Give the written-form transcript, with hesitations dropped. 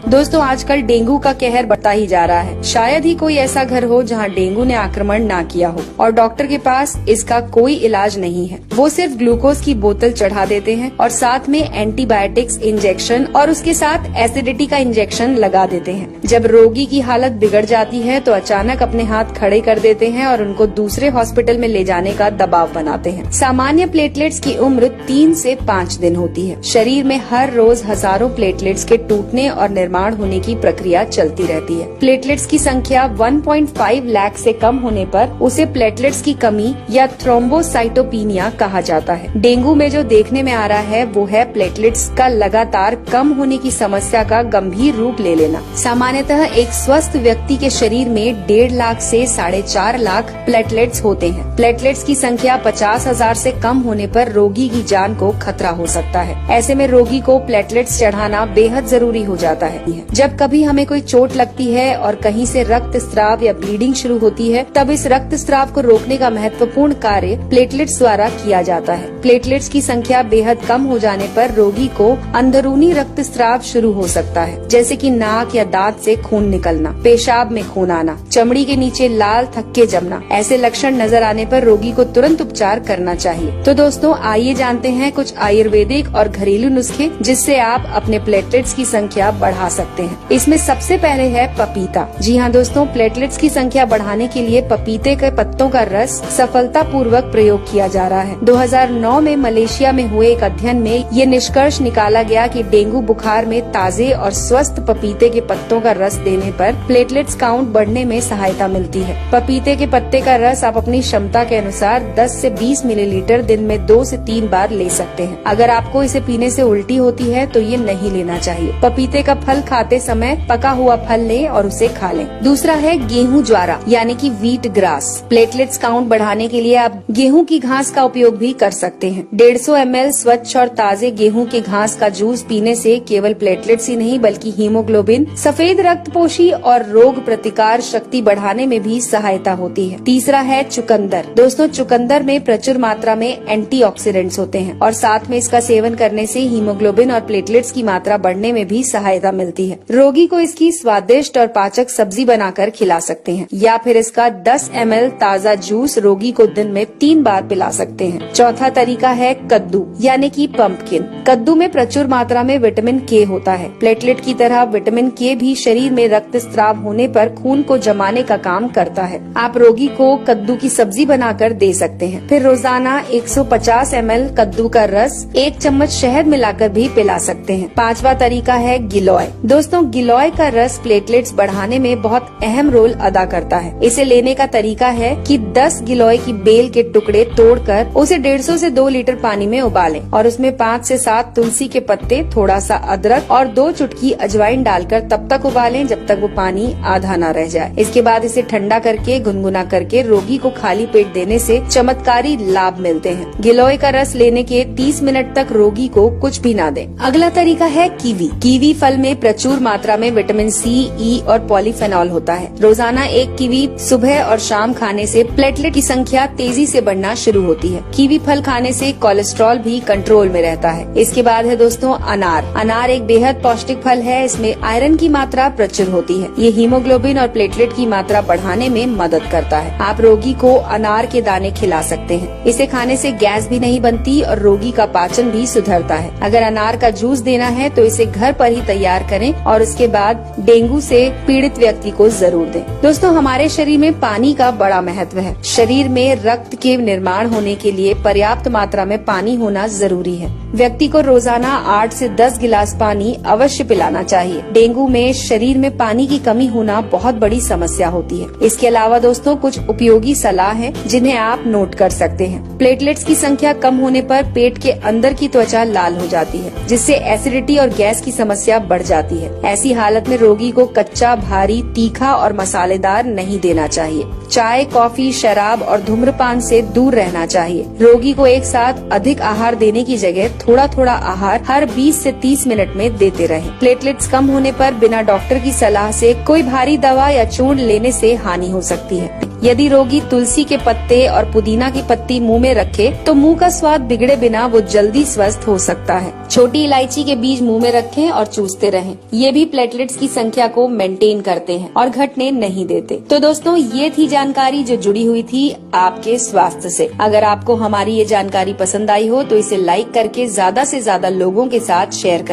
दोस्तों आजकल डेंगू का कहर बढ़ता ही जा रहा है। शायद ही कोई ऐसा घर हो जहां डेंगू ने आक्रमण ना किया हो और डॉक्टर के पास इसका कोई इलाज नहीं है। वो सिर्फ ग्लूकोज की बोतल चढ़ा देते हैं और साथ में एंटीबायोटिक्स इंजेक्शन और उसके साथ एसिडिटी का इंजेक्शन लगा देते हैं। जब रोगी की हालत बिगड़ जाती है तो अचानक अपने हाथ खड़े कर देते हैं और उनको दूसरे हॉस्पिटल में ले जाने का दबाव बनाते हैं। सामान्य प्लेटलेट्स की उम्र 3 से 5 दिन होती है। शरीर में हर रोज हजारों प्लेटलेट्स के टूटने और निर्माण होने की प्रक्रिया चलती रहती है। प्लेटलेट्स की संख्या 1.5 लाख से कम होने पर उसे प्लेटलेट्स की कमी या थ्रोम्बोसाइटोपिनिया कहा जाता है। डेंगू में जो देखने में आ रहा है वो है प्लेटलेट्स का लगातार कम होने की समस्या का गंभीर रूप ले लेना। सामान्यतः एक स्वस्थ व्यक्ति के शरीर में 1.5 लाख से 4.5 लाख प्लेटलेट्स होते हैं। प्लेटलेट्स की संख्या 50,000 से कम होने पर रोगी की जान को खतरा हो सकता है। ऐसे में रोगी को प्लेटलेट्स चढ़ाना बेहद जरूरी हो जाता है। जब कभी हमें कोई चोट लगती है और कहीं से रक्त स्राव या ब्लीडिंग शुरू होती है तब इस रक्त स्राव को रोकने का महत्वपूर्ण कार्य प्लेटलेट्स द्वारा किया जाता है। प्लेटलेट्स की संख्या बेहद कम हो जाने पर रोगी को अंदरूनी रक्त स्राव शुरू हो सकता है, जैसे कि नाक या दांत से खून निकलना, पेशाब में खून आना, चमड़ी के नीचे लाल थक्के जमना। ऐसे लक्षण नजर आने पर रोगी को तुरंत उपचार करना चाहिए। तो दोस्तों आइए जानते हैं कुछ आयुर्वेदिक और घरेलू नुस्खे जिससे आप अपने प्लेटलेट्स की संख्या बढ़ा सकते हैं। इसमें सबसे पहले है पपीता। जी हाँ दोस्तों, प्लेटलेट्स की संख्या बढ़ाने के लिए पपीते के पत्तों का रस सफलतापूर्वक प्रयोग किया जा रहा है। 2009 में मलेशिया में हुए एक अध्ययन में ये निष्कर्ष निकाला गया कि डेंगू बुखार में ताजे और स्वस्थ पपीते के पत्तों का रस देने पर प्लेटलेट्स काउंट बढ़ने में सहायता मिलती है। पपीते के पत्ते का रस आप अपनी क्षमता के अनुसार 10 से 20 मिलीलीटर दिन में 2 से 3 बार ले सकते हैं। अगर आपको इसे पीने से उल्टी होती है तो ये नहीं लेना चाहिए। पपीते का फल खाते समय पका हुआ फल लें और उसे खा लें। दूसरा है गेहूं ज्वारा यानी कि व्हीट ग्रास। प्लेटलेट्स काउंट बढ़ाने के लिए आप गेहूं की घास का उपयोग भी कर सकते हैं। 150 ml स्वच्छ और ताजे गेहूं के घास का जूस पीने से केवल प्लेटलेट्स ही नहीं बल्कि हीमोग्लोबिन, सफेद रक्तपोशी और रोग प्रतिकार शक्ति बढ़ाने में भी सहायता होती है। तीसरा है चुकंदर। दोस्तों चुकंदर में प्रचुर मात्रा में एंटीऑक्सीडेंट्स होते हैं और साथ में इसका सेवन करने से हीमोग्लोबिन और प्लेटलेट्स की मात्रा बढ़ने में भी सहायता मिलती है। रोगी को इसकी स्वादिष्ट और पाचक सब्जी बनाकर खिला सकते हैं या फिर इसका 10 ml ताजा जूस रोगी को दिन में 3 बार पिला सकते हैं। चौथा तरीका है कद्दू यानी कि पंपकिन। कद्दू में प्रचुर मात्रा में विटामिन के होता है। प्लेटलेट की तरह विटामिन के भी शरीर में रक्त स्राव होने पर खून को जमाने का काम करता है। आप रोगी को कद्दू की सब्जी बनाकर दे सकते हैं। फिर रोजाना 150 ml कद्दू का रस 1 चम्मच शहद मिलाकर भी पिला सकते हैं। पांचवा तरीका है गिलोय। दोस्तों गिलोय का रस प्लेटलेट्स बढ़ाने में बहुत अहम रोल अदा करता है। इसे लेने का तरीका है कि 10 गिलोय की बेल के टुकड़े तोड़कर उसे 150 से 2 लीटर पानी में उबालें और उसमें 5 से 7 तुलसी के पत्ते, थोड़ा सा अदरक और 2 चुटकी अजवाइन डालकर तब तक उबालें जब तक वो पानी आधा न रह जाए। इसके बाद इसे ठंडा करके गुनगुना करके रोगी को खाली पेट देने से चमत्कारी लाभ मिलते हैं। गिलोय का रस लेने के 30 मिनट तक रोगी को कुछ भी ना दें। अगला तरीका है कीवी। कीवी फल में प्रचुर मात्रा में विटामिन सी, ई और पॉलीफेनॉल होता है। रोजाना 1 कीवी सुबह और शाम खाने से प्लेटलेट की संख्या तेजी से बढ़ना शुरू होती है। कीवी फल खाने से कोलेस्ट्रॉल भी कंट्रोल में रहता है। इसके बाद है दोस्तों अनार। अनार एक बेहद पौष्टिक फल है। इसमें आयरन की मात्रा प्रचुर होती है। ये हीमोग्लोबिन और प्लेटलेट की मात्रा बढ़ाने में मदद करता है। आप रोगी को अनार के दाने खिला सकते हैं। इसे खाने से गैस भी नहीं बनती और रोगी का पाचन भी सुधरता है। अगर अनार का जूस देना है तो इसे घर पर ही तैयार करें और उसके बाद डेंगू से पीड़ित व्यक्ति को जरूर दें। दोस्तों हमारे शरीर में पानी का बड़ा महत्व है। शरीर में रक्त के निर्माण होने के लिए पर्याप्त मात्रा में पानी होना जरूरी है। व्यक्ति को रोजाना 8 से 10 गिलास पानी अवश्य पिलाना चाहिए। डेंगू में शरीर में पानी की कमी होना बहुत बड़ी समस्या होती है। इसके अलावा दोस्तों कुछ उपयोगी सलाह है जिन्हें आप नोट कर सकते हैं। प्लेटलेट्स की संख्या कम होने पर पेट के अंदर की त्वचा लाल हो जाती है जिससे एसिडिटी और गैस की समस्या बढ़ जाती है। ऐसी हालत में रोगी को कच्चा, भारी, तीखा और मसालेदार नहीं देना चाहिए। चाय, कॉफी, शराब और धूम्रपान से दूर रहना चाहिए। रोगी को एक साथ अधिक आहार देने की जगह थोड़ा थोड़ा आहार हर 20 से 30 मिनट में देते रहें। प्लेटलेट्स कम होने पर बिना डॉक्टर की सलाह से कोई भारी दवा या चूर्ण लेने से हानि हो सकती है। यदि रोगी तुलसी के पत्ते और पुदीना की पत्ती मुंह में रखे तो मुंह का स्वाद बिगड़े बिना वो जल्दी स्वस्थ हो सकता है। छोटी इलायची के बीज मुंह में रखें और चूसते रहें। हैं। ये भी प्लेटलेट्स की संख्या को मेंटेन करते हैं और घटने नहीं देते। तो दोस्तों, ये थी जानकारी जो जुड़ी हुई थी आपके स्वास्थ्य से। अगर आपको हमारी ये जानकारी पसंद आई हो तो इसे लाइक करके ज्यादा से ज्यादा लोगों के साथ शेयर करें।